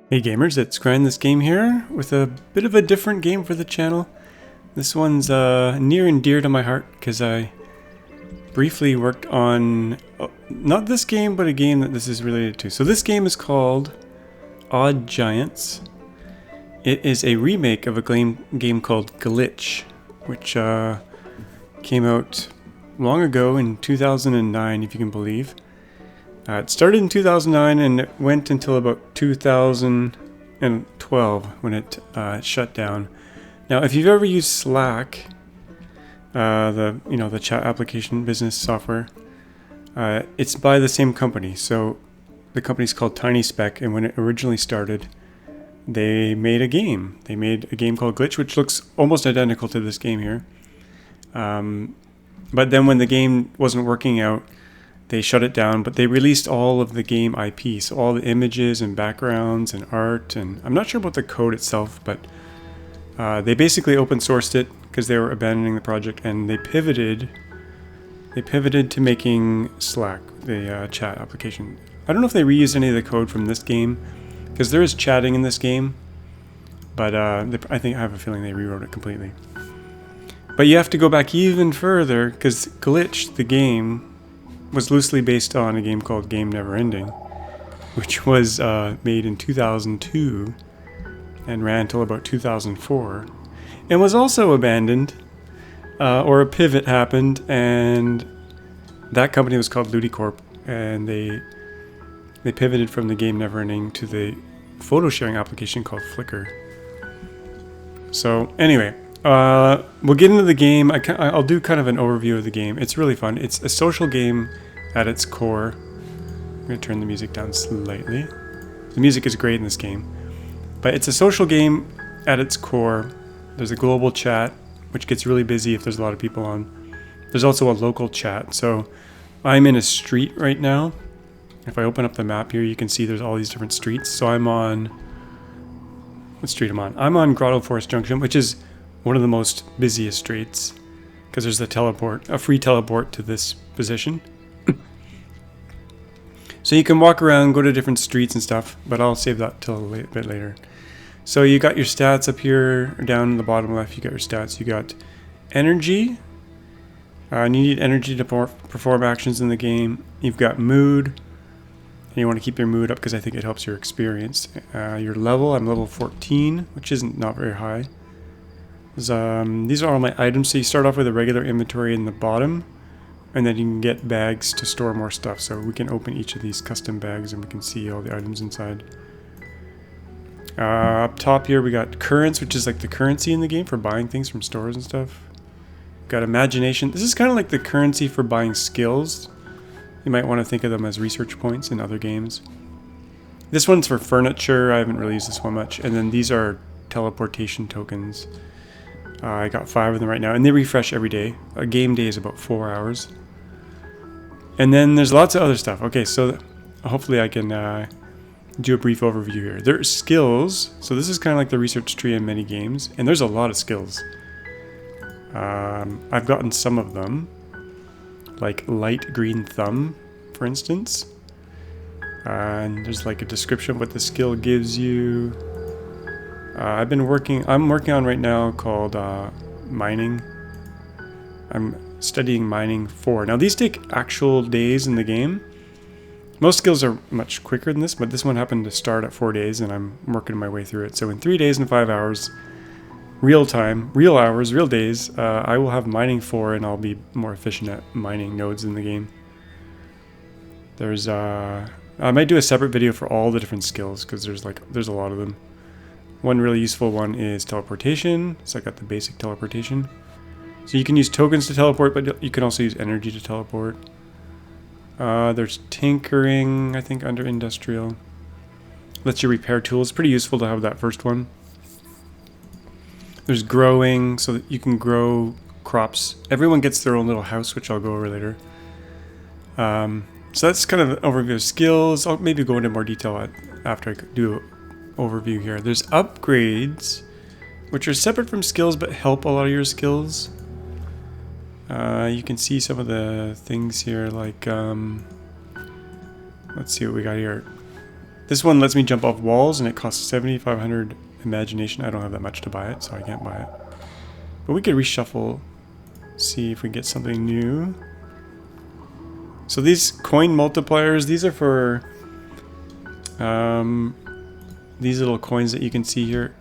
Hey gamers, it's grindthisgame here with a bit of a different game for the channel. This one's near and dear to my heart because I briefly worked on, not this game, but a game that this is related to. So this game is called Oddgiants. It is a remake of a game called Glitch, which came out long ago in 2009, if you can believe. It started in 2009 and it went until about 2012 when it shut down. Now, if you've ever used Slack, the chat application business software, it's by the same company. So the company's called TinySpec, and when it originally started, they made a game. They made a game called Glitch, which looks almost identical to this game here. But then when the game wasn't working out, they shut it down, but they released all of the game IP, so all the images and backgrounds and art, and I'm not sure about the code itself, but they basically open sourced it because they were abandoning the project, and they pivoted to making Slack, the chat application. I don't know if they reused any of the code from this game, because there is chatting in this game, but I have a feeling they rewrote it completely. But you have to go back even further, because Glitch, the game, was loosely based on a game called Game Never Ending, which was made in 2002 and ran until about 2004, and was also abandoned, or a pivot happened, and that company was called Ludicorp, and they pivoted from the Game Never Ending to the photo sharing application called Flickr. So anyway, we'll get into the game. I'll do kind of an overview of the game. It's really fun. It's a social game at its core. I'm going to turn the music down slightly. The music is great in this game. But it's a social game at its core. There's a global chat, which gets really busy if there's a lot of people on. There's also a local chat. So I'm in a street right now. If I open up the map here, you can see there's all these different streets. So I'm on... What street am I on? I'm on Grotto Forest Junction, which is one of the most busiest streets, because there's a free teleport to this position. So you can walk around, go to different streets and stuff, but I'll save that till a bit later. So you got your stats up here, or down in the bottom left, you got your stats. You got energy. You need energy to perform actions in the game. You've got mood, and you want to keep your mood up because I think it helps your experience. Your level, I'm level 14, which isn't not very high. These are all my items. So you start off with a regular inventory in the bottom, and then you can get bags to store more stuff. So we can open each of these custom bags and we can see all the items inside. Up top here we got currents, which is like the currency in the game for buying things from stores and stuff. We've got imagination. This is kind of like the currency for buying skills. You might want to think of them as research points in other games. This one's for furniture. I haven't really used this one much. And then these are teleportation tokens. I got 5 of them right now, and they refresh every day. A game day is about 4 hours. And then there's lots of other stuff. Okay, so hopefully I can do a brief overview here. There's skills. So this is kind of like the research tree in many games, and there's a lot of skills. I've gotten some of them, like light green thumb, for instance. And there's like a description of what the skill gives you. I'm working on right now called mining. I'm studying mining 4. Now these take actual days in the game. Most skills are much quicker than this, but this one happened to start at 4 days, and I'm working my way through it. So in 3 days and 5 hours, real time, real hours, real days, I will have mining 4, and I'll be more efficient at mining nodes in the game. There's I might do a separate video for all the different skills, because there's a lot of them. One really useful one is teleportation. So I got the basic teleportation. So you can use tokens to teleport, but you can also use energy to teleport. There's tinkering, I think, under industrial. Lets you repair tools. Pretty useful to have that first one. There's growing, so that you can grow crops. Everyone gets their own little house, which I'll go over later. So that's kind of an overview of skills. I'll maybe go into more detail after I do an overview here. There's upgrades, which are separate from skills but help a lot of your skills. You can see some of the things here, like let's see what we got here. This one lets me jump off walls, and it costs 7,500 imagination. I don't have that much to buy it, so I can't buy it. But we could reshuffle, see if we get something new. So these coin multipliers, these are for these little coins that you can see here.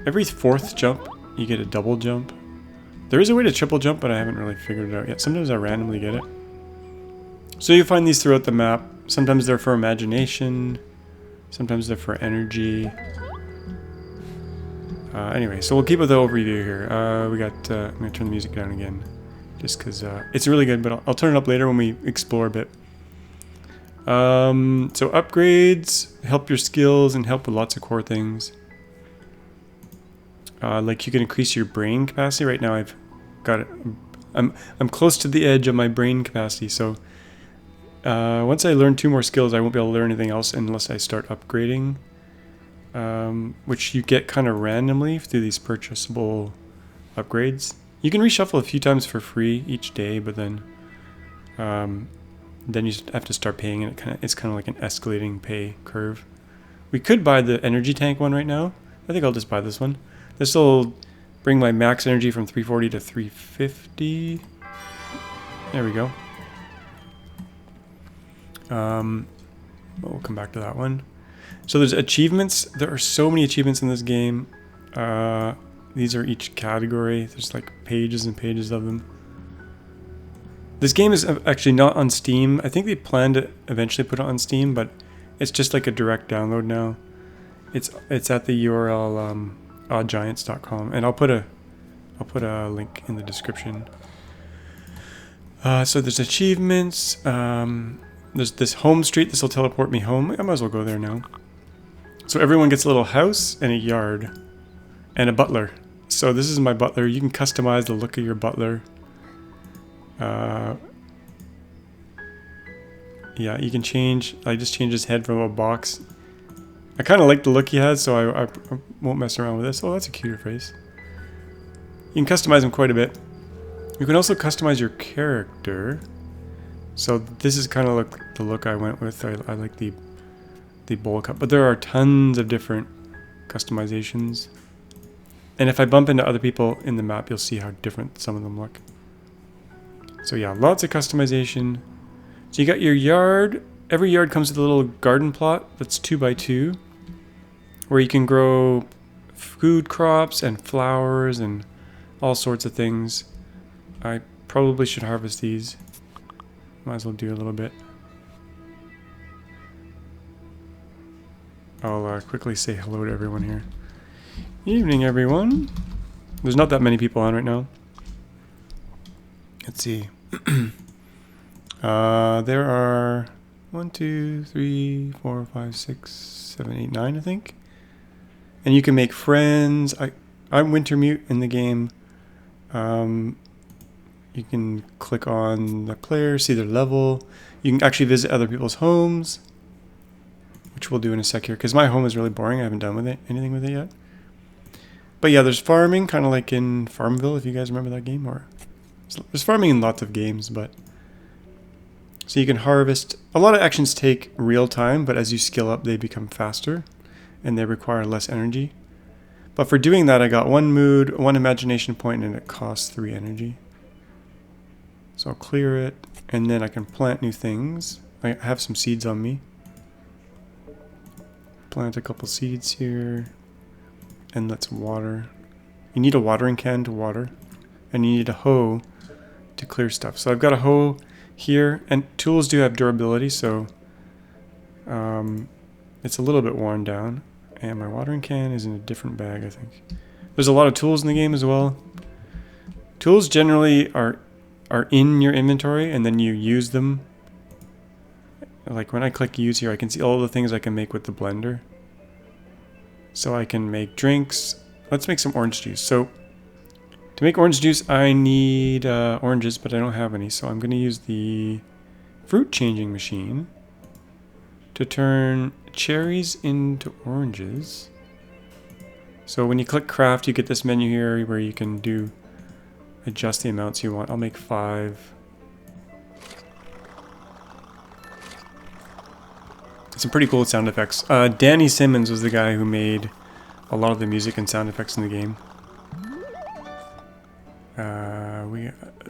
Every 4th jump, you get a double jump. There is a way to triple jump, but I haven't really figured it out yet. Sometimes I randomly get it. So you find these throughout the map. Sometimes they're for imagination. Sometimes they're for energy. Anyway, so we'll keep with the overview here. I'm going to turn the music down again. Just because it's really good, but I'll turn it up later when we explore a bit. So upgrades help your skills and help with lots of core things. Like you can increase your brain capacity. Right now I've got it. I'm close to the edge of my brain capacity. So once I learn 2 more skills, I won't be able to learn anything else unless I start upgrading. Which you get kind of randomly through these purchasable upgrades. You can reshuffle a few times for free each day, but then you have to start paying, and it's kind of like an escalating pay curve. We could buy the energy tank one right now. I think I'll just buy this one. This will bring my max energy from 340 to 350. There we go. We'll come back to that one. So there's achievements. There are so many achievements in this game. These are each category. There's like pages and pages of them. This game is actually not on Steam. I think they plan to eventually put it on Steam, but it's just like a direct download now. It's at the URL oddgiants.com, and I'll put a link in the description. So there's achievements. There's this home street. This will teleport me home. I might as well go there now. So everyone gets a little house and a yard and a butler. So this is my butler. You can customize the look of your butler. Yeah, you can change. I just changed his head from a box. I kind of like the look he has, so I won't mess around with this. Oh, that's a cuter face. You can customize him quite a bit. You can also customize your character. So this is kind of the look I went with. I like the bowl cut, but there are tons of different customizations. And if I bump into other people in the map, you'll see how different some of them look. So yeah, lots of customization. So you got your yard. Every yard comes with a little garden plot that's 2x2, where you can grow food crops and flowers and all sorts of things. I probably should harvest these. Might as well do a little bit. I'll quickly say hello to everyone here. Evening, everyone. There's not that many people on right now. Let's see. There are 1, 2, 3, 4, 5, 6, 7, 8, 9, I think. And you can make friends. I'm Wintermute in the game. You can click on the player, see their level. You can actually visit other people's homes, which we'll do in a sec here, because my home is really boring. I haven't done anything with it yet. But yeah, there's farming, kind of like in Farmville, if you guys remember that game. Or there's farming in lots of games, but so you can harvest. A lot of actions take real time, but as you skill up, they become faster, and they require less energy. But for doing that, I got 1 mood, 1 imagination point, and it costs 3 energy. So I'll clear it, and then I can plant new things. I have some seeds on me. Plant a couple seeds here, and let's water. You need a watering can to water, and you need a hoe to clear stuff. So I've got a hoe here, and tools do have durability, so it's a little bit worn down. And my watering can is in a different bag, I think. There's a lot of tools in the game as well. Tools generally are in your inventory, and then you use them. Like when I click use here, I can see all the things I can make with the blender. So I can make drinks. Let's make some orange juice. So to make orange juice, I need oranges, but I don't have any. So I'm going to use the fruit changing machine to turn cherries into oranges. So when you click craft, you get this menu here where you can adjust the amounts you want. I'll make 5. some pretty cool sound effects. Danny Simmons was the guy who made a lot of the music and sound effects in the game.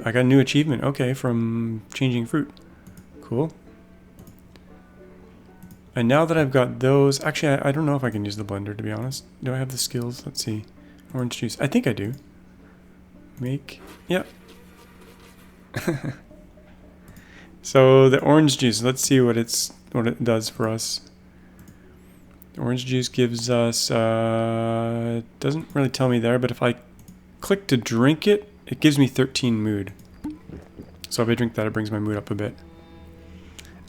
I got a new achievement. Okay, from changing fruit. Cool. And now that I've got those... Actually, I don't know if I can use the blender, to be honest. Do I have the skills? Let's see. Orange juice. I think I do. Make... Yep. So, the orange juice. Let's see what it does for us. The orange juice gives us... it doesn't really tell me there, but if I click to drink it, it gives me 13 mood. So if I drink that, it brings my mood up a bit.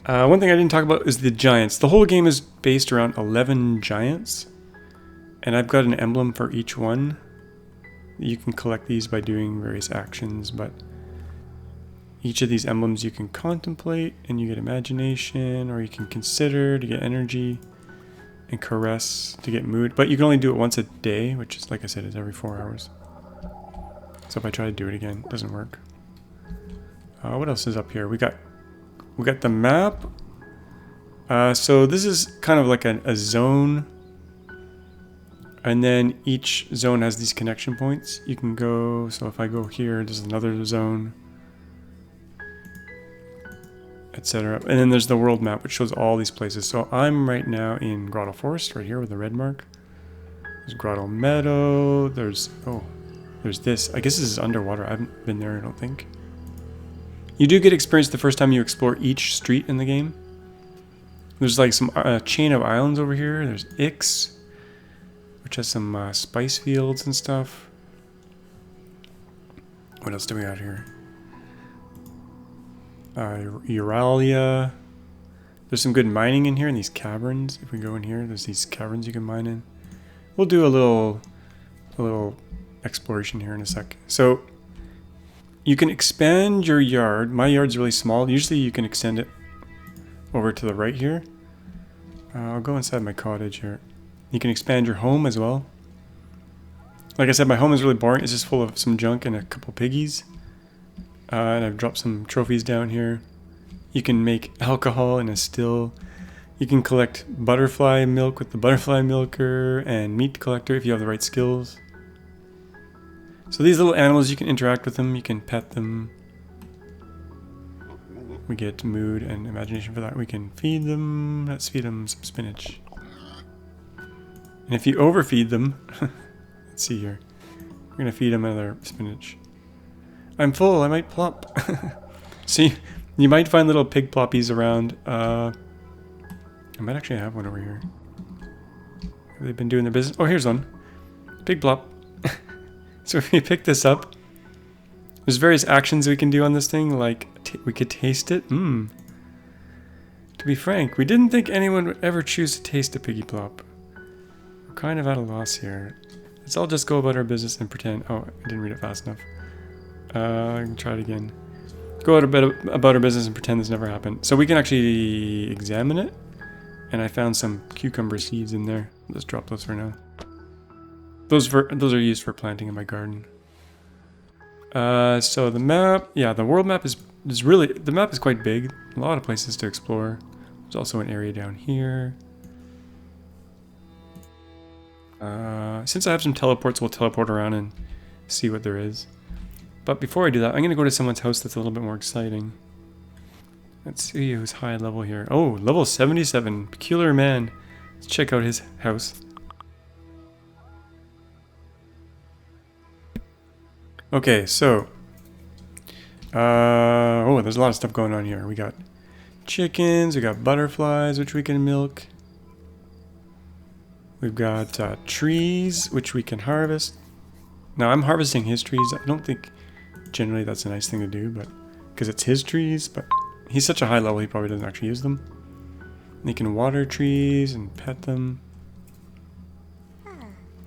One thing I didn't talk about is the giants. The whole game is based around 11 giants. And I've got an emblem for each one. You can collect these by doing various actions, but each of these emblems you can contemplate and you get imagination, or you can consider to get energy, and caress to get mood. But you can only do it once a day, which is, like I said, is every 4 hours. So if I try to do it again, it doesn't work. What else is up here? We got the map. So this is kind of like a zone. And then each zone has these connection points. You can go, so if I go here, there's another zone, etc. And then there's the world map, which shows all these places. So I'm right now in Grotto Forest, right here with the red mark. There's Grotto Meadow. There's this. I guess this is underwater. I haven't been there, I don't think. You do get experience the first time you explore each street in the game. There's like some chain of islands over here. There's Ix, which has some spice fields and stuff. What else do we got here? Euralia. There's some good mining in here in these caverns. If we go in here, there's these caverns you can mine in. We'll do a little exploration here in a sec. So you can expand your yard. My yard's really small. Usually you can extend it over to the right here. I'll go inside my cottage here. You can expand your home as well. Like I said, my home is really boring. It's just full of some junk and a couple piggies. And I've dropped some trophies down here. You can make alcohol in a still. You can collect butterfly milk with the butterfly milker and meat collector if you have the right skills. So these little animals, you can interact with them, you can pet them. We get mood and imagination for that. We can feed them. Let's feed them some spinach. And if you overfeed them, let's see here. We're going to feed them another spinach. I'm full, I might plop. See, you might find little pig ploppies around. I might actually have one over here. Have they been doing their business? Oh, here's one. Pig plop. So if we pick this up, there's various actions we can do on this thing, like we could taste it. To be frank, we didn't think anyone would ever choose to taste a piggy plop. We're kind of at a loss here. Let's all just go about our business and pretend. Oh, I didn't read it fast enough. I can try it again. Go about our business and pretend this never happened. So we can actually examine it. And I found some cucumber seeds in there. Let's drop those for now. Those are used for planting in my garden. So the map, yeah, the world map is really, the map is quite big. A lot of places to explore. There's also an area down here. Since I have some teleports, we'll teleport around and see what there is. But before I do that, I'm going to go to someone's house that's a little bit more exciting. Let's see who's high level here. Oh, level 77. Peculiar man. Let's check out his house. Okay, so... oh, there's a lot of stuff going on here. We got chickens, we got butterflies, which we can milk. We've got trees, which we can harvest. Now, I'm harvesting his trees. I don't think generally that's a nice thing to do, but because it's his trees, but he's such a high level, he probably doesn't actually use them. And he can water trees and pet them.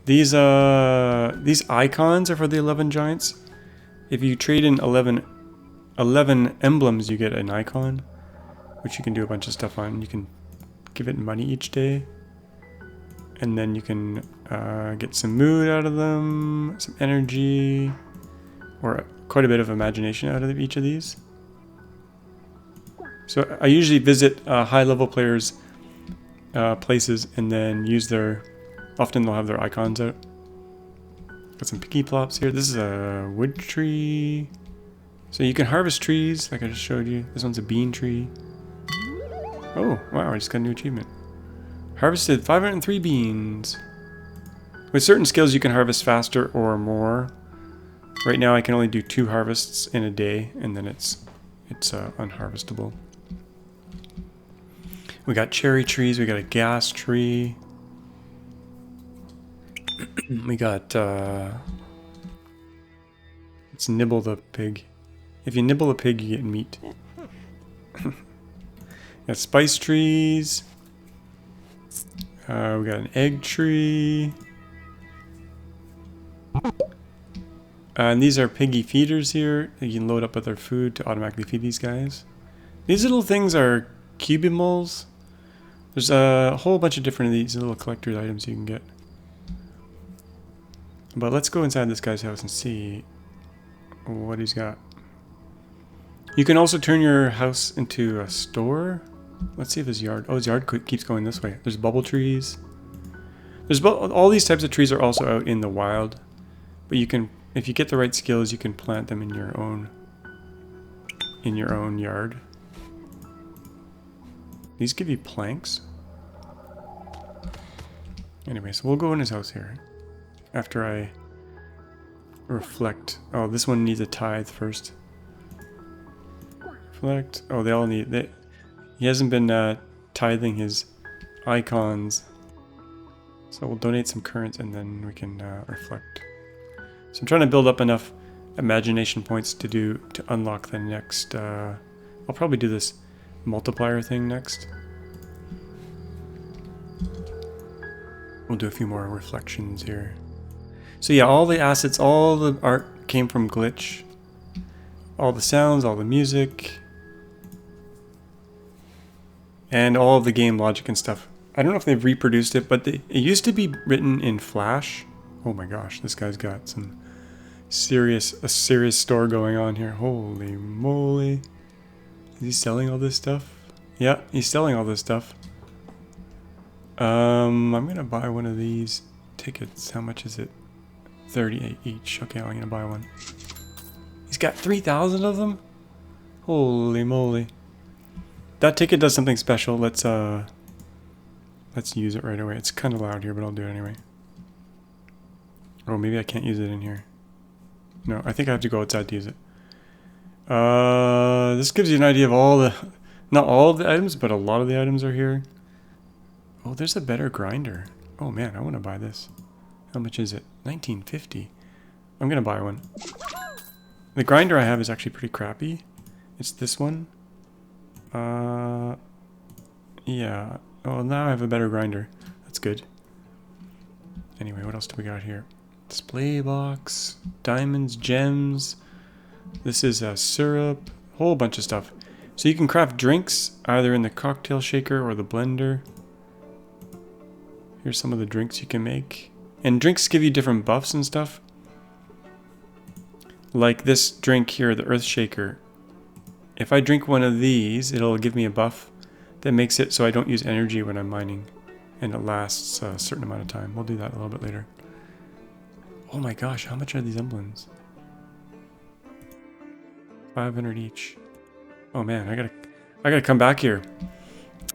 These icons are for the 11 giants. If you trade in 11 emblems, you get an icon, which you can do a bunch of stuff on. You can give it money each day. And then you can get some mood out of them, some energy, or quite a bit of imagination out of each of these. So I usually visit high-level players places and then use their... Often they'll have their icons out. Got some picky plops here. This is a wood tree. So you can harvest trees, like I just showed you. This one's a bean tree. Oh, wow, I just got a new achievement. Harvested 503 beans. With certain skills, you can harvest faster or more. Right now, I can only do 2 harvests in a day, and then it's unharvestable. We got cherry trees. We got a gas tree. We got... let's nibble the pig. If you nibble a pig, you get meat. Got spice trees. We got an egg tree. And these are piggy feeders here. You can load up with their food to automatically feed these guys. These little things are cubimals. There's a whole bunch of different of these little collector's items you can get. But let's go inside this guy's house and see what he's got. You can also turn your house into a store. Let's see if his yard... Oh, his yard keeps going this way. There's bubble trees. There's all these types of trees are also out in the wild. But you can... If you get the right skills, you can plant them in your own yard. These give you planks. Anyway, so we'll go in his house here. After I reflect. Oh, this one needs a tithe first. Reflect. Oh, they all need... He hasn't been tithing his icons. So we'll donate some currents and then we can reflect. So I'm trying to build up enough imagination points to unlock the next... I'll probably do this multiplier thing next. We'll do a few more reflections here. So yeah, all the assets, all the art came from Glitch. All the sounds, all the music. And all of the game logic and stuff. I don't know if they've reproduced it, but it used to be written in Flash. Oh my gosh, this guy's got a serious store going on here. Holy moly. Is he selling all this stuff? Yeah, he's selling all this stuff. I'm gonna buy one of these tickets. How much is it? 38 each. Okay, I'm gonna buy one. He's got 3,000 of them? Holy moly. That ticket does something special. Let's use it right away. It's kind of loud here, but I'll do it anyway. Oh, maybe I can't use it in here. No, I think I have to go outside to use it. This gives you an idea of all the... Not all of the items, but a lot of the items are here. Oh, there's a better grinder. Oh man, I want to buy this. How much is it? $19.50. I'm going to buy one. The grinder I have is actually pretty crappy. It's this one. Yeah. Oh, now I have a better grinder. That's good. Anyway, what else do we got here? Display box, diamonds, gems. This is a syrup, whole bunch of stuff. So you can craft drinks either in the cocktail shaker or the blender. Here's some of the drinks you can make. And drinks give you different buffs and stuff. Like this drink here, the Earth Shaker. If I drink one of these, it'll give me a buff that makes it so I don't use energy when I'm mining. And it lasts a certain amount of time. We'll do that a little bit later. Oh my gosh, how much are these emblems? 500 each. Oh man, I gotta come back here.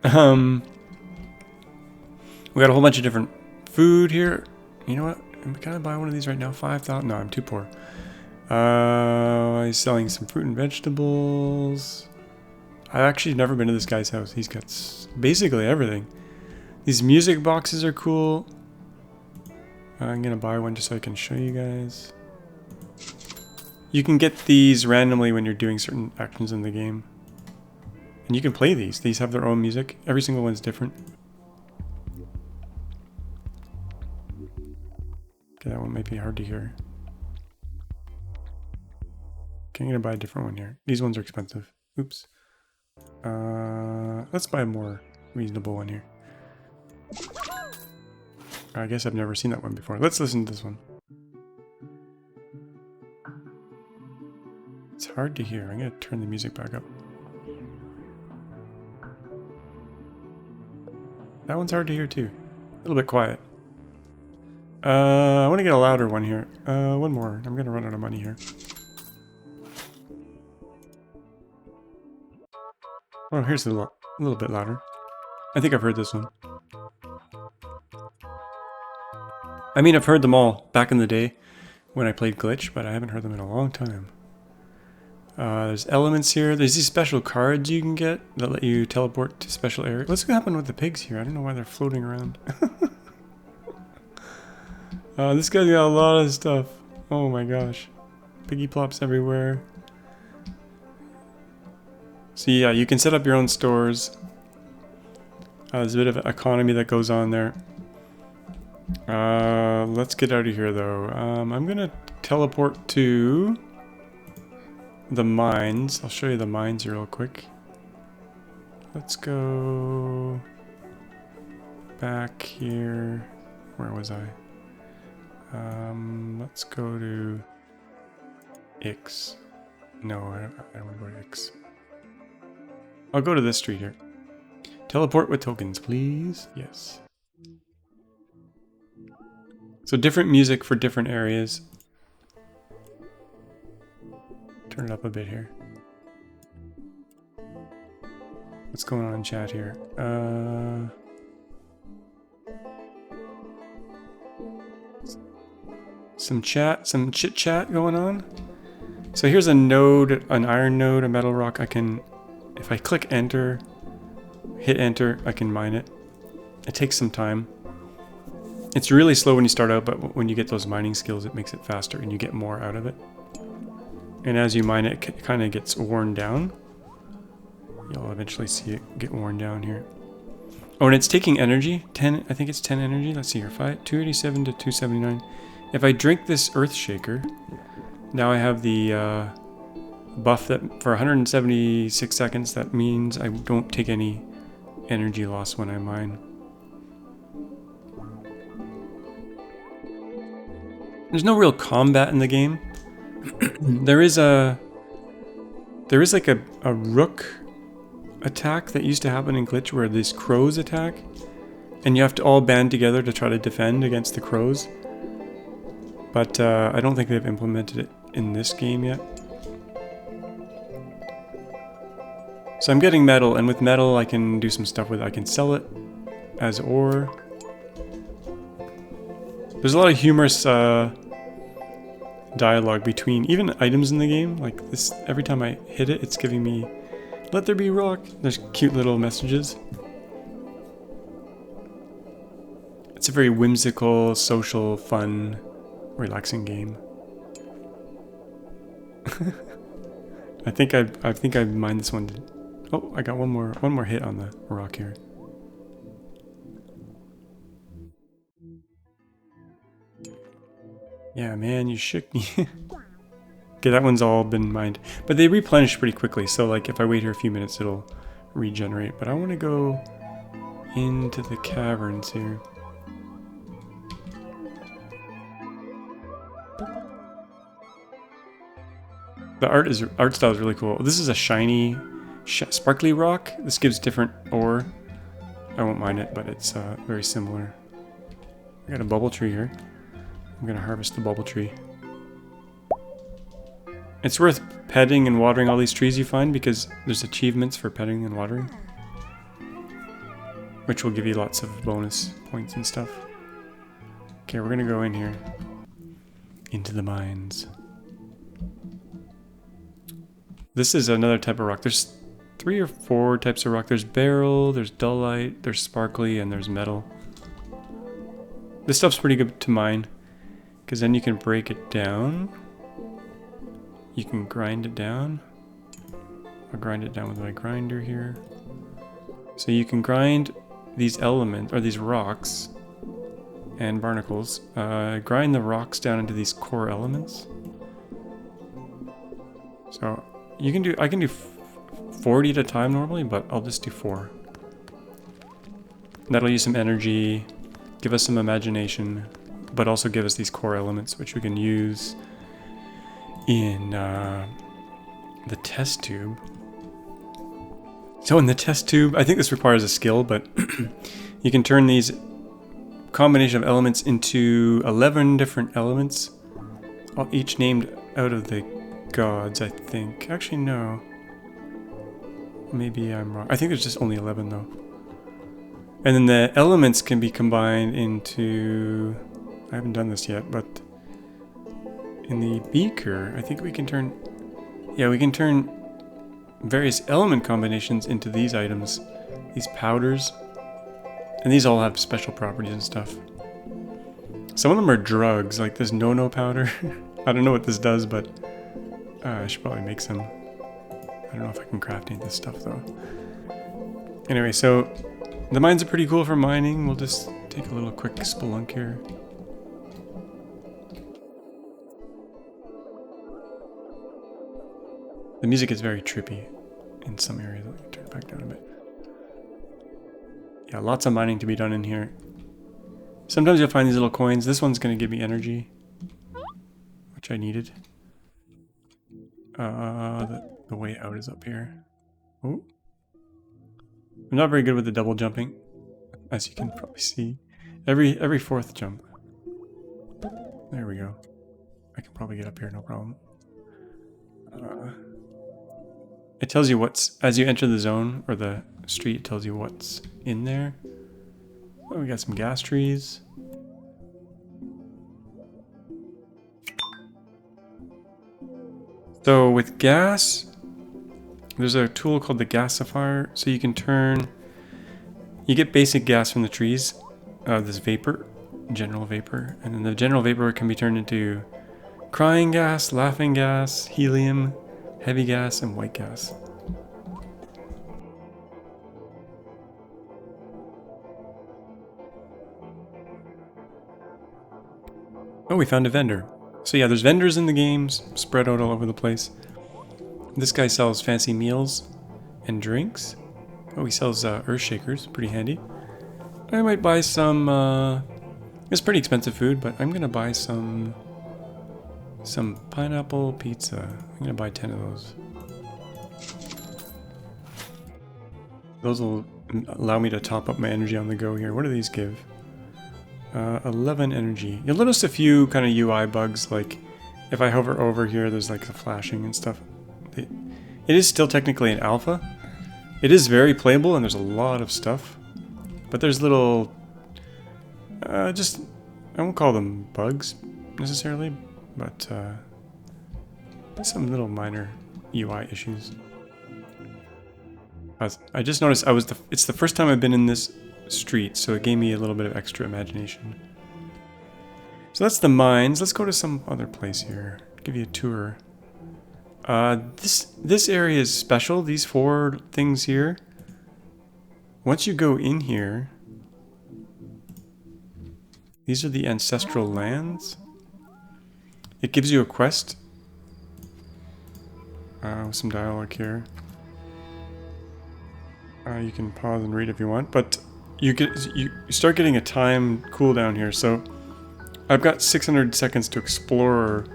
We got a whole bunch of different food here. You know what? Can I buy one of these right now? 5,000? No, I'm too poor. He's selling some fruit and vegetables. I've actually never been to this guy's house. He's got basically everything. These music boxes are cool. I'm gonna buy one just so I can show you guys. You can get these randomly when you're doing certain actions in the game. And you can play these. These have their own music. Every single one's different. Okay, that one might be hard to hear. Okay, I'm gonna buy a different one here. These ones are expensive. Oops. Let's buy a more reasonable one here. I guess I've never seen that one before. Let's listen to this one. It's hard to hear. I'm gonna turn the music back up. That one's hard to hear too. A little bit quiet. I want to get a louder one here. One more. I'm going to run out of money here. Oh, here's a little bit louder. I think I've heard this one. I mean, I've heard them all back in the day when I played Glitch, but I haven't heard them in a long time. There's elements here. There's these special cards you can get that let you teleport to special areas. What's going to happen with the pigs here? I don't know why they're floating around. This guy's got a lot of stuff. Oh my gosh. Piggy plops everywhere. So yeah, you can set up your own stores. There's a bit of economy that goes on there. Let's get out of here though. I'm gonna teleport to the mines. I'll show you the mines here real quick. Let's go back here. Where was I? Let's go to X. No, I don't want to go to X. I'll go to this street here. Teleport with tokens, please. Yes. So different music for different areas. Turn it up a bit here. What's going on in chat here? Some chit chat going on. So here's a node, an iron node, a metal rock. I can, if I click enter, hit enter, I can mine it. It takes some time. It's really slow when you start out, but when you get those mining skills, it makes it faster and you get more out of it. And as you mine it, it kind of gets worn down. You'll eventually see it get worn down here. Oh, and it's taking energy. 10, I think it's 10 energy. Let's see here. 287 to 279. If I drink this Earth Shaker, now I have the buff that for 176 seconds, that means I don't take any energy loss when I mine. There's no real combat in the game. There is like a rook attack that used to happen in Glitch where these crows attack, and you have to all band together to try to defend against the crows. But I don't think they've implemented it in this game yet. So I'm getting metal, and with metal I can do some stuff with it. I can sell it as ore. There's a lot of humorous dialogue between even items in the game. Like this, every time I hit it, it's giving me, "Let there be rock." There's cute little messages. It's a very whimsical, social, fun, relaxing game. I think I mined this one. Oh, I got one more hit on the rock here. Yeah, man, you shook me. Okay, that one's all been mined, but they replenish pretty quickly. So like, if I wait here a few minutes, it'll regenerate. But I want to go into the caverns here. The art style is really cool. This is a shiny, sparkly rock. This gives different ore. I won't mine it, but it's very similar. I got a bubble tree here. I'm gonna harvest the bubble tree. It's worth petting and watering all these trees you find because there's achievements for petting and watering, which will give you lots of bonus points and stuff. Okay, we're gonna go in here. Into the mines. This is another type of rock. There's 3 or 4 types of rock. There's beryl, there's dullite, there's sparkly, and there's metal. This stuff's pretty good to mine, because then you can break it down. You can grind it down. I'll grind it down with my grinder here. So you can grind these elements, or these rocks, and barnacles. Grind the rocks down into these core elements. So you can do, I can do 40 at a time normally, but I'll just do 4. That'll use some energy, give us some imagination, but also give us these core elements, which we can use in the test tube. So in the test tube, I think this requires a skill, but You can turn these combination of elements into 11 different elements, each named out of the gods, I think. Actually, no. Maybe I'm wrong. I think there's just only 11 though. And then the elements can be combined into... I haven't done this yet, but in the beaker, I think we can turn... Yeah, we can turn various element combinations into these items. These powders. And these all have special properties and stuff. Some of them are drugs, like this no-no powder. I don't know what this does, but I should probably make some. I don't know if I can craft any of this stuff, though. Anyway, so the mines are pretty cool for mining. We'll just take a little quick spelunk here. The music is very trippy in some areas. Let me turn it back down a bit. Yeah, lots of mining to be done in here. Sometimes you'll find these little coins. This one's going to give me energy, which I needed. The way out is up here. Oh. I'm not very good with the double jumping, as you can probably see. Every fourth jump. There we go. I can probably get up here, no problem. It tells you what's, as you enter the zone, or the street, it tells you what's in there. Oh, we got some gas trees. So with gas, there's a tool called the gasifier, so you can turn, you get basic gas from the trees, this vapor, general vapor, and then the general vapor can be turned into crying gas, laughing gas, helium, heavy gas, and white gas. Oh, we found a vendor. So yeah, there's vendors in the games, spread out all over the place. This guy sells fancy meals and drinks. Oh, he sells earth shakers, pretty handy. I might buy some, it's pretty expensive food, but I'm gonna buy some pineapple pizza. I'm gonna buy 10 of those. Those will allow me to top up my energy on the go here. What do these give? 11 energy. You'll notice a few kind of UI bugs, like if I hover over here, there's like the flashing and stuff. It is still technically an alpha. It is very playable and there's a lot of stuff. But there's little, I won't call them bugs necessarily, but some little minor UI issues. I just noticed it's the first time I've been in this street, so it gave me a little bit of extra imagination. So that's the mines. Let's go to some other place here. Give you a tour. This area is special. These 4 things here. Once you go in here, these are the ancestral lands. It gives you a quest. With some dialogue here. You can pause and read if you want, but you start getting a time cooldown here. So I've got 600 seconds to explore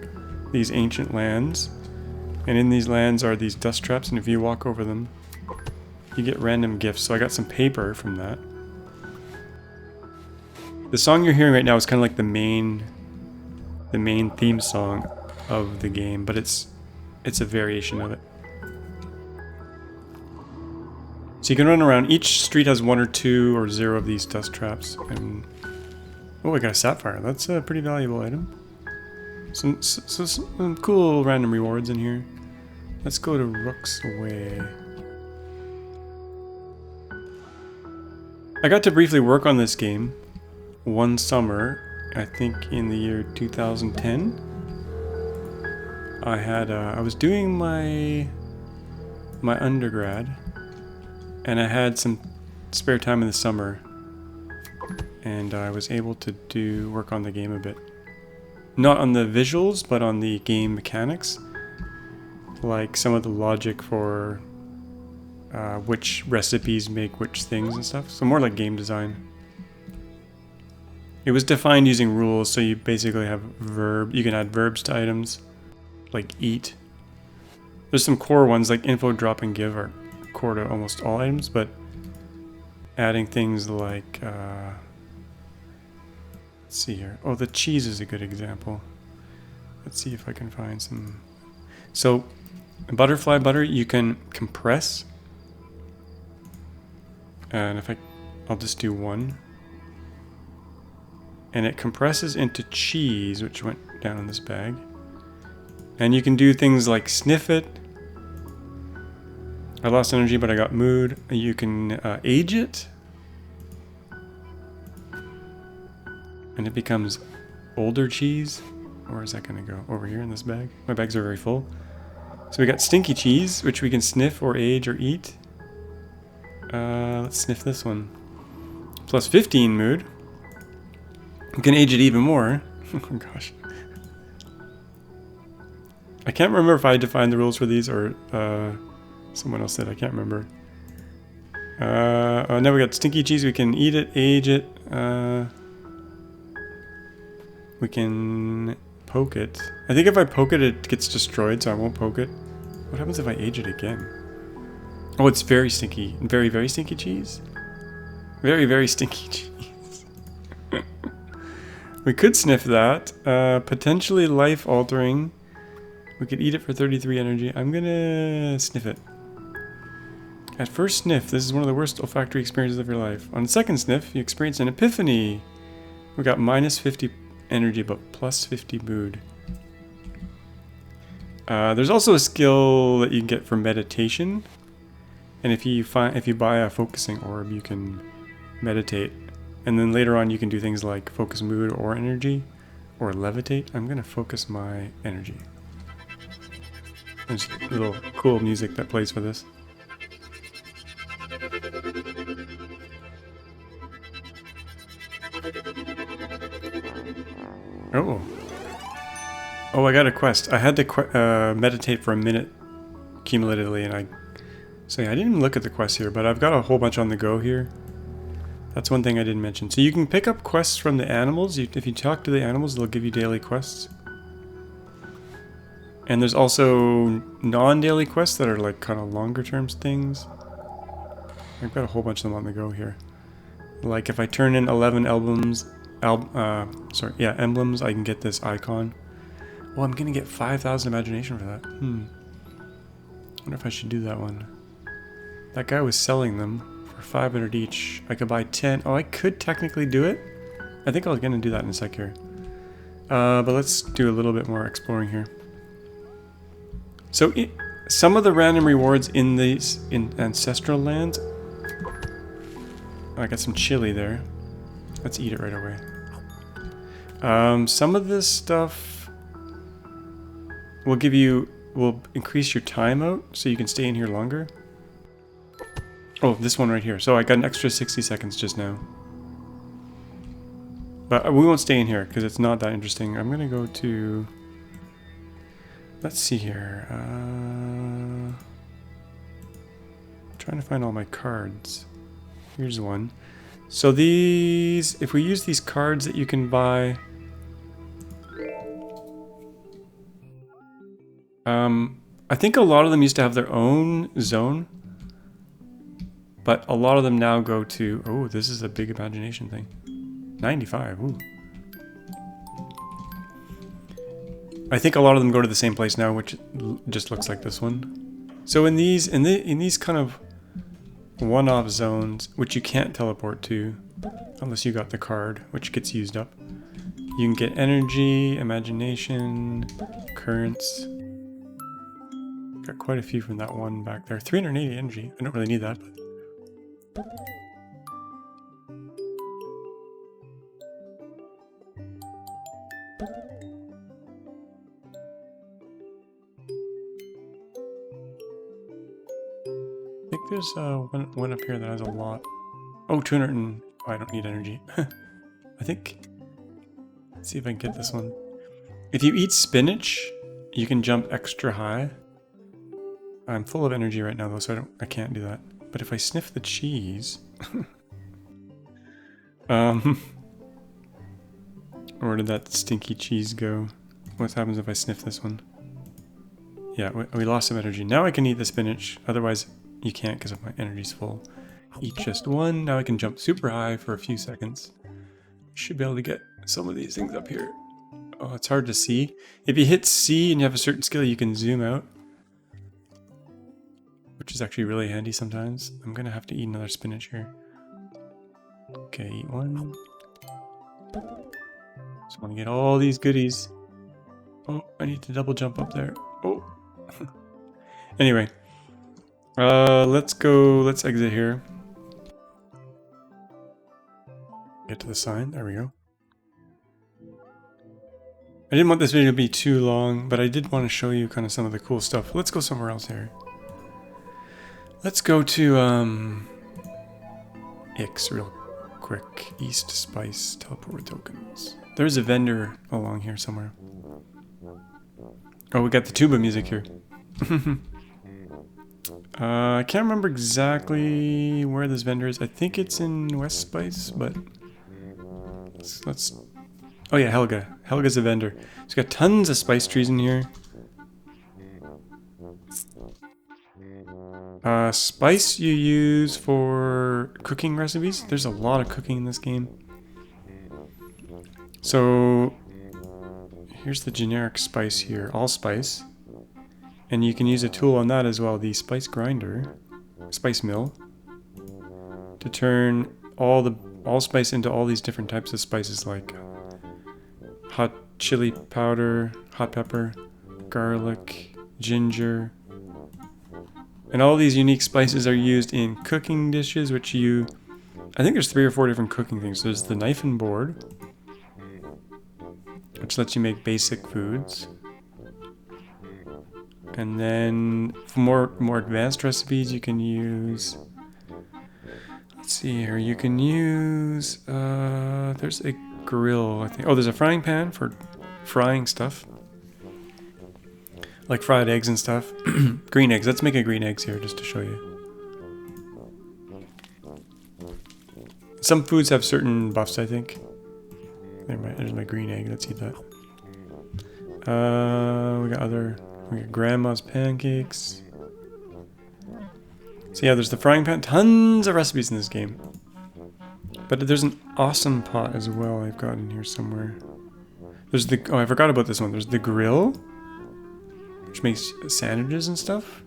these ancient lands, and in these lands are these dust traps, and if you walk over them, you get random gifts. So I got some paper from that. The song you're hearing right now is kind of like the main theme song of the game, but it's a variation of it. So you can run around. Each street has 1 or 2 or 0 of these dust traps. And oh, I got a sapphire. That's a pretty valuable item. Some cool random rewards in here. Let's go to Rook's Way. I got to briefly work on this game one summer, I think in the year 2010. I was doing my undergrad, and I had some spare time in the summer, and I was able to work on the game a bit. Not on the visuals, but on the game mechanics, like some of the logic for which recipes make which things and stuff. So more like game design. It was defined using rules, so you basically have you can add verbs to items, like eat. There's some core ones like info, drop, and give are core to almost all items, but adding things like, let's see here. Oh, the cheese is a good example. Let's see if I can find some. So, butterfly butter you can compress. And if I'll just do one. And it compresses into cheese, which went down in this bag. And you can do things like sniff it. I lost energy, but I got mood. You can age it. And it becomes older cheese. Where is that going to go? Over here in this bag? My bags are very full. So we got stinky cheese, which we can sniff or age or eat. Let's sniff this one. Plus 15 mood. We can age it even more. Oh gosh. I can't remember if I defined the rules for these or someone else said. I can't remember. Oh, now we got stinky cheese. We can eat it, age it. We can poke it. I think if I poke it, it gets destroyed, so I won't poke it. What happens if I age it again? Oh, it's very stinky. Very, very stinky cheese? Very, very stinky cheese. We could sniff that. Potentially life-altering. We could eat it for 33 energy. I'm gonna sniff it. At first sniff, this is one of the worst olfactory experiences of your life. On the second sniff, you experience an epiphany. We got minus 50 energy, but plus 50 mood. There's also a skill that you can get for meditation. And if you buy a focusing orb, you can meditate. And then later on, you can do things like focus mood or energy, or levitate. I'm gonna focus my energy. There's a little cool music that plays for this. Oh. Oh, I got a quest. I had to meditate for a minute cumulatively, and I didn't even look at the quest here, but I've got a whole bunch on the go here. That's one thing I didn't mention. So you can pick up quests from the animals. If you talk to the animals, they'll give you daily quests. And there's also non-daily quests that are like kind of longer term things. I've got a whole bunch of them on the go here. Like if I turn in 11 emblems, emblems, I can get this icon. Well, I'm gonna get 5,000 imagination for that. I wonder if I should do that one. That guy was selling them for 500 each. I could buy 10. Oh, I could technically do it. I think I was gonna do that in a sec here. But let's do a little bit more exploring here. So some of the random rewards in ancestral lands. Oh, I got some chili there. Let's eat it right away. Some of this stuff will increase your time out, so you can stay in here longer. Oh, this one right here. So I got an extra 60 seconds just now. But we won't stay in here because it's not that interesting. I'm gonna go to. Let's see here. Trying to find all my cards. Here's one. So these, if we use these cards that you can buy, I think a lot of them used to have their own zone, but a lot of them now go to, oh, this is a big imagination thing. 95, ooh. I think a lot of them go to the same place now, which just looks like this one. So in these kind of one-off zones, which you can't teleport to unless you got the card, which gets used up, you can get energy, imagination, currents. Got quite a few from that one back there. 380 energy. I don't really need that, but. I think there's one up here that has a lot. Oh, 200 and... Oh, I don't need energy. I think... Let's see if I can get this one. If you eat spinach, you can jump extra high. I'm full of energy right now though, so I can't do that. But if I sniff the cheese... Where did that stinky cheese go? What happens if I sniff this one? Yeah, we lost some energy. Now I can eat the spinach, otherwise you can't because my energy's full. eat just one. Now I can jump super high for a few seconds. Should be able to get some of these things up here. Oh, it's hard to see. If you hit C and you have a certain skill, you can zoom out, which is actually really handy sometimes. I'm gonna have to eat another spinach here. Okay, eat one. Just want to get all these goodies. Oh, I need to double jump up there. Oh. Anyway, let's go. Let's exit here. Get to the sign. There we go. I didn't want this video to be too long, but I did want to show you kind of some of the cool stuff. Let's go somewhere else here. Let's go to Ix real quick. East Spice teleport with tokens. There's a vendor along here somewhere. Oh, we got the tuba music here. I can't remember exactly where this vendor is. I think it's in West Spice, but let's oh yeah, Helga. Helga's a vendor. She's got tons of spice trees in here. Spice you use for cooking recipes. There's a lot of cooking in this game. So here's the generic spice here, allspice. And you can use a tool on that as well, the spice grinder, spice mill, to turn allspice into all these different types of spices like hot chili powder, hot pepper, garlic, ginger. And all these unique spices are used in cooking dishes, which I think there's 3 or 4 different cooking things. There's the knife and board, which lets you make basic foods. And then for more advanced recipes, you can use, let's see here, you can use, there's a grill, I think. Oh, there's a frying pan for frying stuff. Like fried eggs and stuff. Green eggs. Let's make a green eggs here just to show you. Some foods have certain buffs, I think. There's my green egg. Let's eat that. We got grandma's pancakes. So yeah, there's the frying pan. Tons of recipes in this game. But there's an awesome pot as well I've got in here somewhere. There's I forgot about this one. There's the grill, which makes sandwiches and stuff.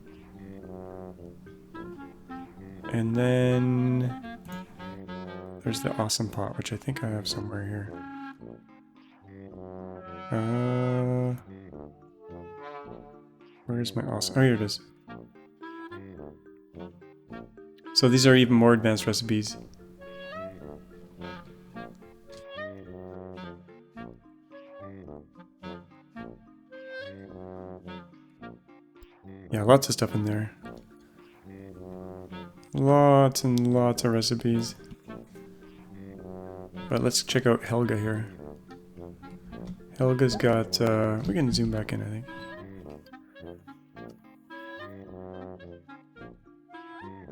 And then there's the awesome pot, which I think I have somewhere here. Where's my awesome? Oh, here it is. So these are even more advanced recipes. Yeah, lots of stuff in there. Lots and lots of recipes. But let's check out Helga here. Helga's got, we can zoom back in, I think.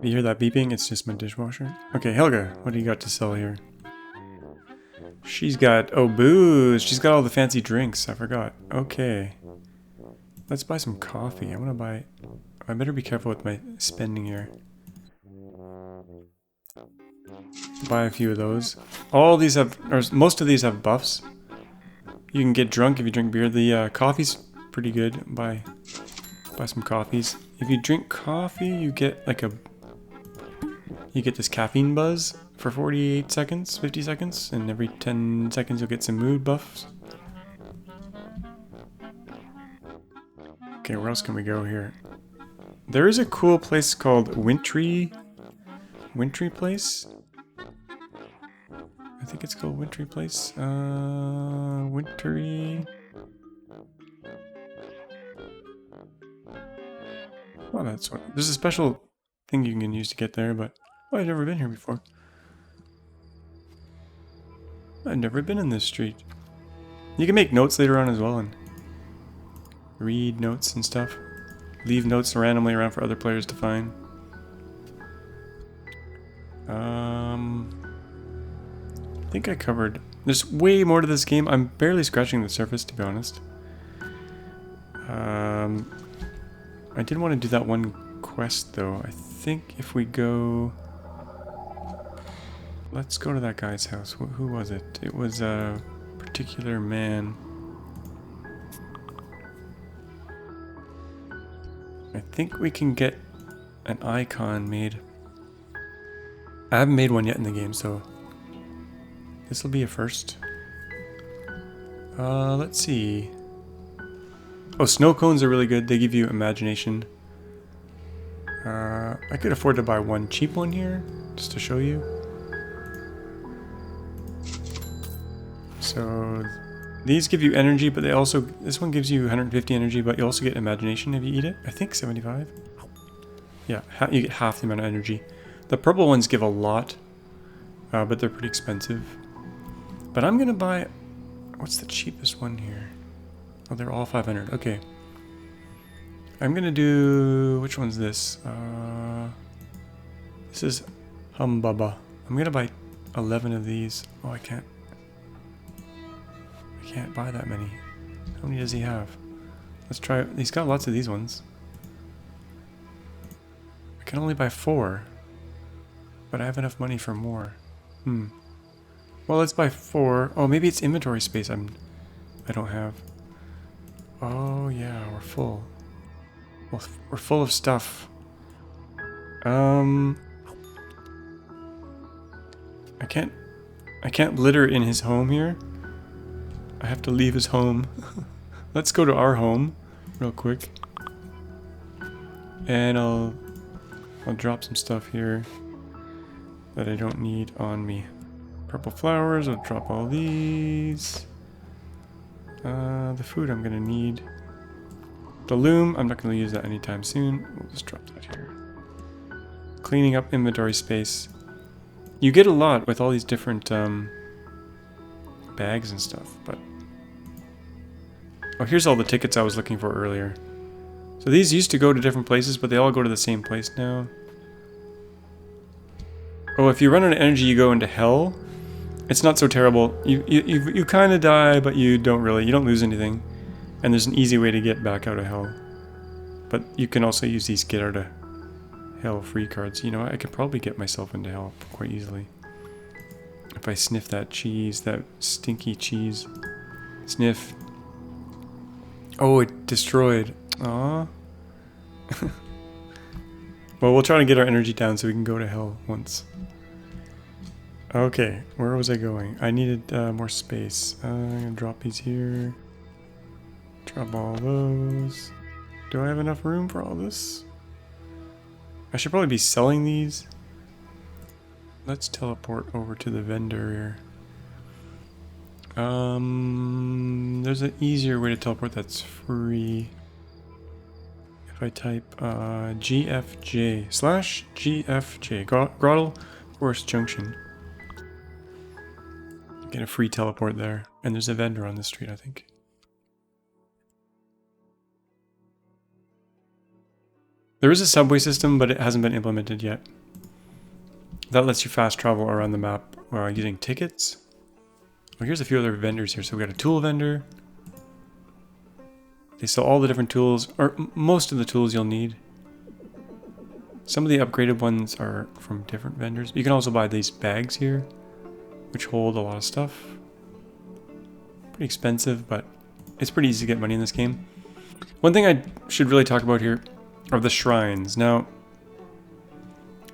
You hear that beeping? It's just my dishwasher. Okay, Helga, what do you got to sell here? She's got, oh, booze. She's got all the fancy drinks. I forgot. Okay. Let's buy some coffee. I better be careful with my spending here. Buy a few of those. All these have, or most of these have buffs. You can get drunk if you drink beer. The coffee's pretty good. Buy some coffees. If you drink coffee, you get like you get this caffeine buzz for 48 seconds, 50 seconds, and every 10 seconds you'll get some mood buffs. Okay, where else can we go here? There is a cool place called Wintry Place. I think it's called Wintry Place. Wintry. Oh, that's what. There's a special thing you can use to get there, but I've never been here before. I've never been in this street. You can make notes later on as well and read notes and stuff. Leave notes randomly around for other players to find. I think I covered. There's way more to this game. I'm barely scratching the surface, to be honest. I did want to do that one quest, though. I think if we go Let's go to that guy's house. Who was it? It was a particular man. I think we can get an icon made. I haven't made one yet in the game, so this will be a first. Let's see. Oh, snow cones are really good. They give you imagination. I could afford to buy one cheap one here, just to show you. So these give you energy, but they also, this one gives you 150 energy, but you also get imagination if you eat it. I think 75. Yeah, you get half the amount of energy. The purple ones give a lot, but they're pretty expensive. But I'm gonna buy, what's the cheapest one here? Oh, they're all 500. Okay. I'm gonna do, which one's this? This is Humbaba. I'm gonna buy 11 of these. Oh, I can't buy that many. How many does he have? Let's try, he's got lots of these ones. I can only buy 4, but I have enough money for more. Well, let's buy 4. Oh, maybe it's inventory space I don't have. Oh yeah, we're full. Well, we're full of stuff. I can't litter in his home here. I have to leave his home. Let's go to our home real quick. And I'll drop some stuff here that I don't need on me. Purple flowers, I'll drop all these. The food I'm gonna need. The loom, I'm not gonna use that anytime soon. We'll just drop that here. Cleaning up inventory space. You get a lot with all these different bags and stuff, but... Oh, here's all the tickets I was looking for earlier. So these used to go to different places, but they all go to the same place now. Oh, if you run out of energy, you go into hell. It's not so terrible. You kind of die, but you don't lose anything. And there's an easy way to get back out of hell. But you can also use these get out of hell free cards. You know, I could probably get myself into hell quite easily. If I sniff that cheese, that stinky cheese. Sniff. Oh, it destroyed. Aww. Well, we'll try to get our energy down so we can go to hell once. Okay, where was I going? I needed more space. I'm gonna drop these here. Drop all those. Do I have enough room for all this? I should probably be selling these. Let's teleport over to the vendor here. There's an easier way to teleport that's free. If I type GFJ/GFJ, Grottle Forest Junction. Get a free teleport there. And there's a vendor on the street, I think. There is a subway system, but it hasn't been implemented yet. That lets you fast travel around the map using tickets. Well, here's a few other vendors here. So we got a tool vendor. They sell all the different tools, or most of the tools you'll need. Some of the upgraded ones are from different vendors. You can also buy these bags here, which hold a lot of stuff. Pretty expensive, but it's pretty easy to get money in this game. One thing I should really talk about here are the shrines. Now,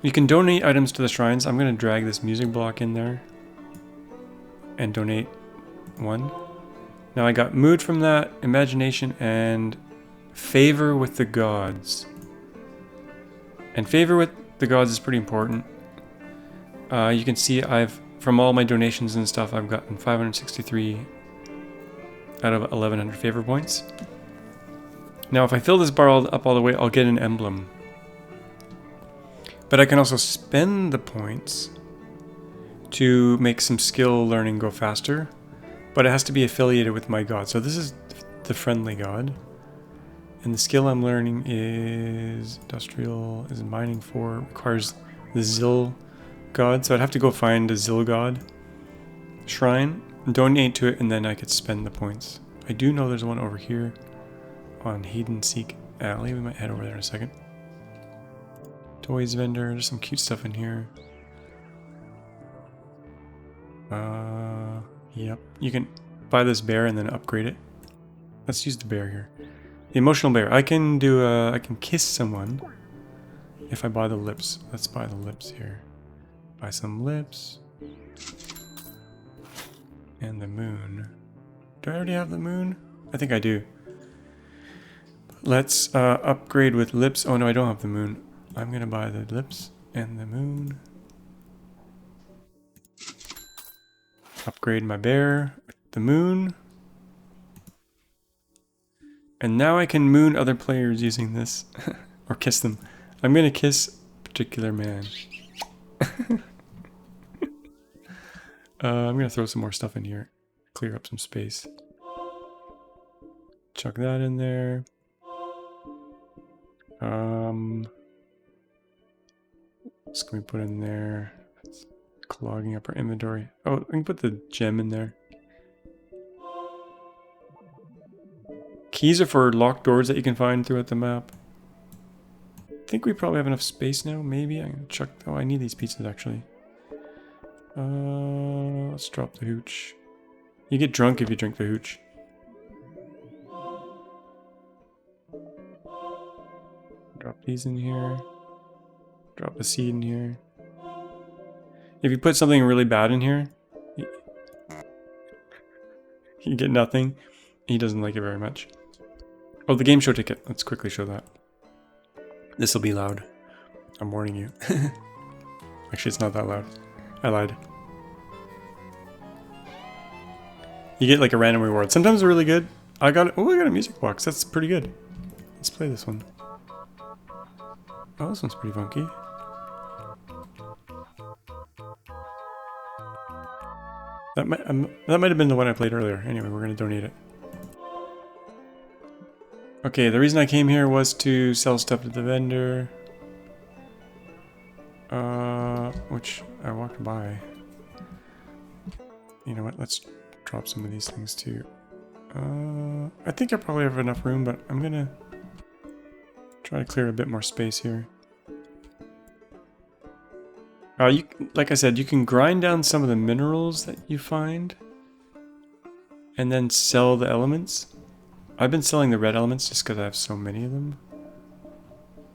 you can donate items to the shrines. I'm going to drag this music block in there and donate one. Now I got mood from that, imagination, and favor with the gods. And favor with the gods is pretty important. You can see from all my donations and stuff, I've gotten 563 out of 1100 favor points. Now if I fill this bar up all the way, I'll get an emblem. But I can also spend the points to make some skill learning go faster. But it has to be affiliated with my god. So this is the friendly god. And the skill I'm learning is industrial, is mining 4, requires the Zil god. So I'd have to go find a Zil god shrine, donate to it, and then I could spend the points. I do know there's one over here on Hide and Seek Alley. We might head over there in a second. Toys vendor, there's some cute stuff in here. Yep. You can buy this bear and then upgrade it. Let's use the bear here. The emotional bear. I can do I can kiss someone if I buy the lips. Let's buy the lips here. Buy some lips. And the moon. Do I already have the moon? I think I do. Let's upgrade with lips. Oh no, I don't have the moon. I'm gonna buy the lips and the moon. Upgrade my bear with the moon. And now I can moon other players using this. Or kiss them. I'm gonna kiss a particular man. I'm gonna throw some more stuff in here. Clear up some space. Chuck that in there. What can we put in there? It's clogging up our inventory. Oh, we can put the gem in there. Keys are for locked doors that you can find throughout the map. I think we probably have enough space now, maybe. I'm gonna chuck... Oh, I need these pizzas, actually. Let's drop the hooch. You get drunk if you drink the hooch. Drop these in here. Drop a seed in here. If you put something really bad in here, you get nothing. He doesn't like it very much. Oh, the game show ticket. Let's quickly show that. This will be loud. I'm warning you. Actually, it's not that loud. I lied. You get like a random reward. Sometimes they're really good. I got a music box. That's pretty good. Let's play this one. Oh, this one's pretty funky. That might have been the one I played earlier. Anyway, we're gonna donate it. Okay, the reason I came here was to sell stuff to the vendor. Which I walked by. You know what? Let's drop some of these things too. I think I probably have enough room, but I'm gonna try to clear a bit more space here. Like I said, you can grind down some of the minerals that you find and then sell the elements. I've been selling the red elements just because I have so many of them.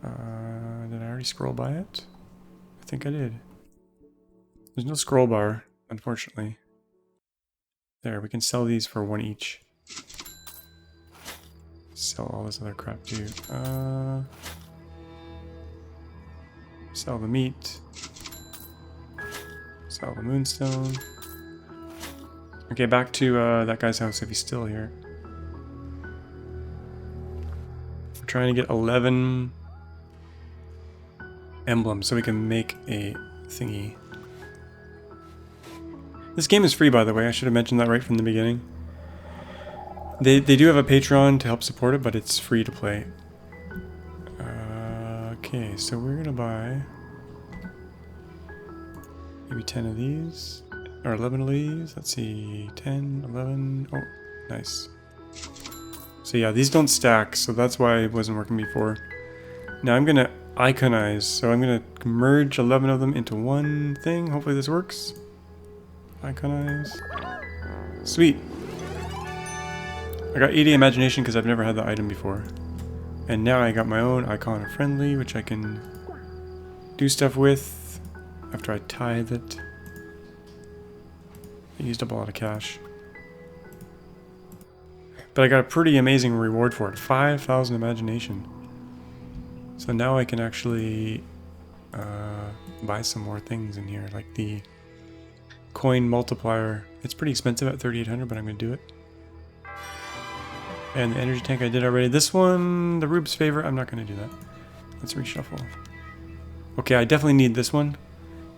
Did I already scroll by it? I think I did. There's no scroll bar, unfortunately. There, we can sell these for 1 each. Sell all this other crap too. Sell the meat. Sell the moonstone. Okay, back to that guy's house if he's still here. We're trying to get 11 emblems so we can make a thingy. This game is free, by the way. I should have mentioned that right from the beginning. They do have a Patreon to help support it, but it's free to play. Okay, so we're gonna buy maybe 10 of these, or 11 of these. Let's see, 10, 11. Oh, nice. So yeah, these don't stack, so that's why it wasn't working before. Now I'm gonna iconize, so I'm gonna merge 11 of them into one thing. Hopefully this works. Iconize. Sweet. I got 80 imagination because I've never had the item before. And now I got my own icon of friendly, which I can do stuff with after I tithe it. I used up a lot of cash. But I got a pretty amazing reward for it. 5,000 imagination. So now I can actually buy some more things in here, like the coin multiplier. It's pretty expensive at 3,800, but I'm going to do it. And the energy tank I did already. This one, the Rube's favorite, I'm not going to do that. Let's reshuffle. Okay, I definitely need this one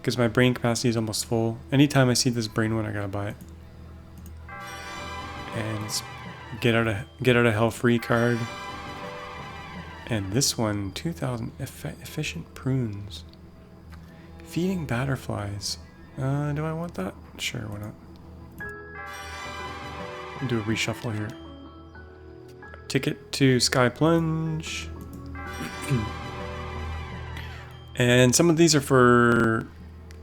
because my brain capacity is almost full. Anytime I see this brain one, I gotta buy it. And it's get out of hell free card. And this one, 2,000 efficient prunes. Feeding butterflies. Do I want that? Sure, why not? Do a reshuffle here. Ticket to Sky Plunge. And some of these are for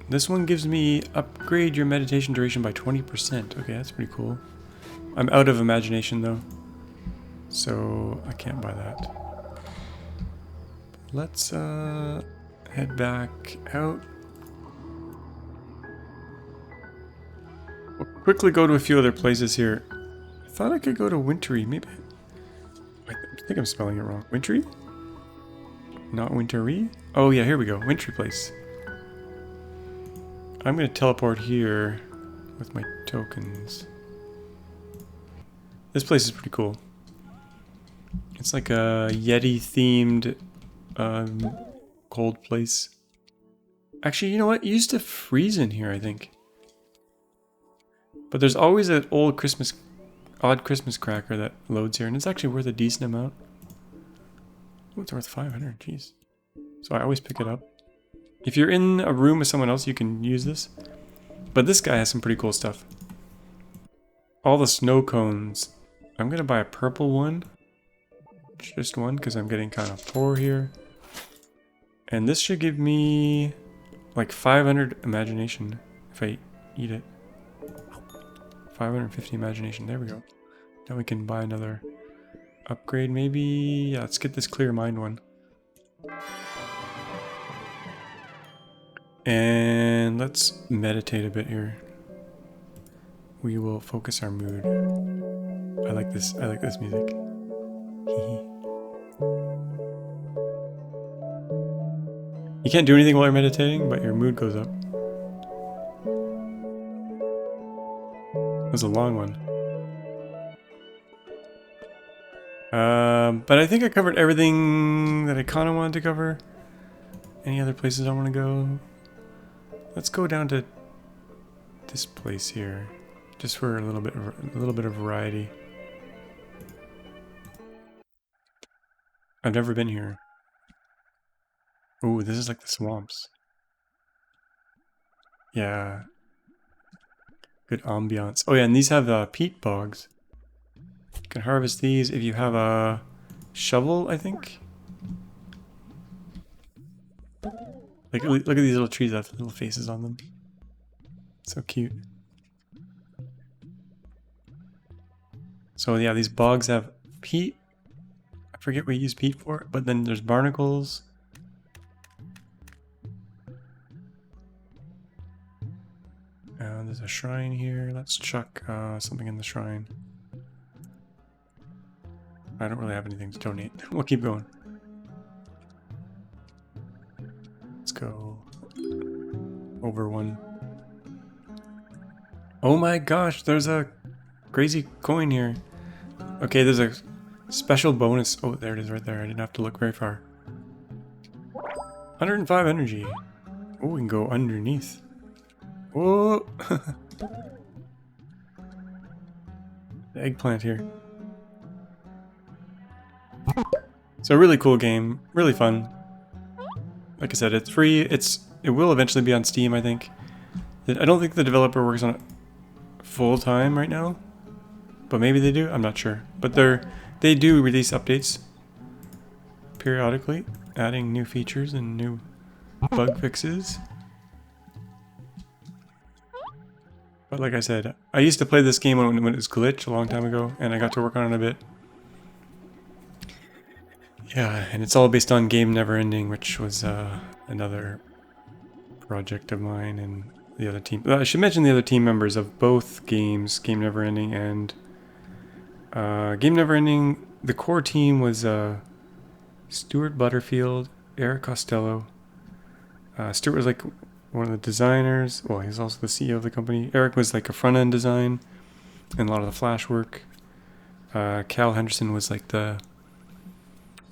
This one gives me upgrade your meditation duration by 20%. Okay, that's pretty cool. I'm out of imagination though, so I can't buy that. Let's head back out. We'll quickly go to a few other places here. I thought I could go to Wintry, maybe. I think I'm spelling it wrong. Wintry? Not Wintry? Oh yeah, here we go. Wintry place. I'm gonna teleport here with my tokens. This place is pretty cool. It's like a Yeti themed cold place. Actually, you know what? It used to freeze in here, I think. But there's always an old odd Christmas cracker that loads here, and it's actually worth a decent amount. Oh, it's worth 500, jeez. So I always pick it up. If you're in a room with someone else, you can use this. But this guy has some pretty cool stuff. All the snow cones. I'm gonna buy a purple one. Just one, because I'm getting kind of poor here. And this should give me like 500 imagination if I eat it. 550 imagination, there we go. Now we can buy another upgrade maybe. Yeah, let's get this clear mind one. And let's meditate a bit here. We will focus our mood. I like this music. You can't do anything while you're meditating, but your mood goes up. It was a long one. But I think I covered everything that I kind of wanted to cover. Any other places I want to go? Let's go down to this place here, just for a little bit of variety. I've never been here. Ooh, this is like the swamps. Yeah. Good ambiance. Oh yeah, and these have peat bogs. You can harvest these if you have a shovel, I think. Like, look at these little trees that have little faces on them. So cute. So yeah, these bogs have peat. I forget what you use peat for, but then there's barnacles. There's a shrine here. Let's chuck something in the shrine. I don't really have anything to donate. We'll keep going. Let's go over one. Oh my gosh, there's a crazy coin here. Okay, there's a special bonus. Oh, there it is right there. I didn't have to look very far. 105 energy. Oh, we can go underneath. Whoa! The eggplant here. It's a really cool game, really fun. Like I said, it's free. It will eventually be on Steam, I think. I don't think the developer works on it full time right now, but maybe they do. I'm not sure. But they do release updates periodically, adding new features and new bug fixes. But like I said, I used to play this game when it was glitched a long time ago, and I got to work on it a bit. Yeah, and it's all based on Game Never Ending, which was another project of mine and the other team. I should mention the other team members of both games, Game Never Ending and Game Never Ending. The core team was Stuart Butterfield, Eric Costello. Stuart was like one of the designers. Well, he's also the CEO of the company. Eric was like a front-end design and a lot of the Flash work. Cal Henderson was like the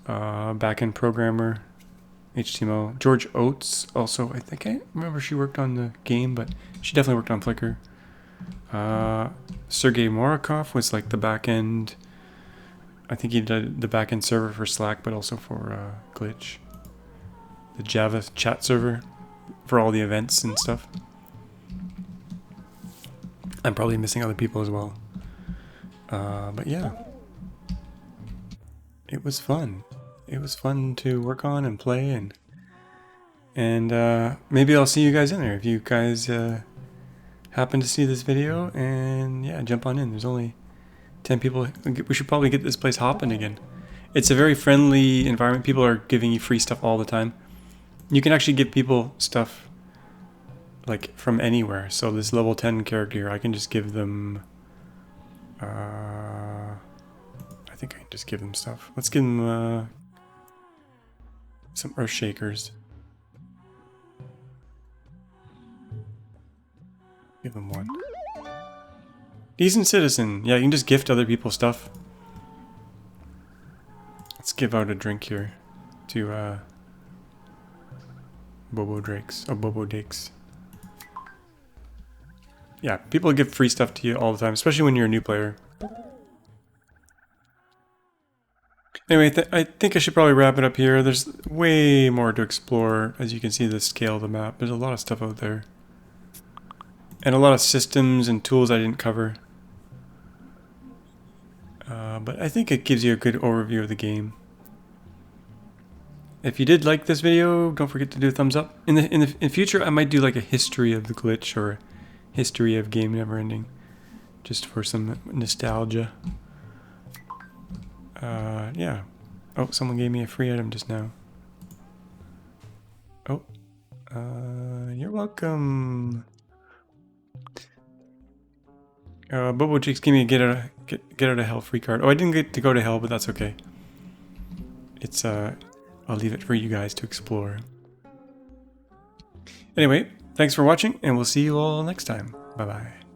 back-end programmer, HTML. George Oates also, I can't remember if she worked on the game, but she definitely worked on Flickr. Sergey Morakov was like the back-end. I think he did the back-end server for Slack, but also for Glitch. The Java chat server for all the events and stuff. I'm probably missing other people as well. But yeah. It was fun. It was fun to work on and play, and And maybe I'll see you guys in there if you guys happen to see this video. And yeah, jump on in. There's only 10 people. We should probably get this place hopping again. It's a very friendly environment. People are giving you free stuff all the time. You can actually give people stuff like from anywhere. So this level 10 character here, I can just give them... I think I can just give them stuff. Let's give them some earth shakers. Give them one. Decent citizen. Yeah, you can just gift other people stuff. Let's give out a drink here to Bobo Drakes. Oh, Bobo Dakes. Yeah, people give free stuff to you all the time, especially when you're a new player. Anyway, I think I should probably wrap it up here. There's way more to explore. As you can see, the scale of the map. There's a lot of stuff out there. And a lot of systems and tools I didn't cover. But I think it gives you a good overview of the game. If you did like this video, don't forget to do a thumbs up. In the future, I might do like a history of the glitch or a history of game never ending, just for some nostalgia. Yeah. Oh, someone gave me a free item just now. Oh, you're welcome. Bobo Cheeks gave me a get out of hell free card. Oh, I didn't get to go to hell, but that's okay. It's I'll leave it for you guys to explore. Anyway, thanks for watching, and we'll see you all next time. Bye bye.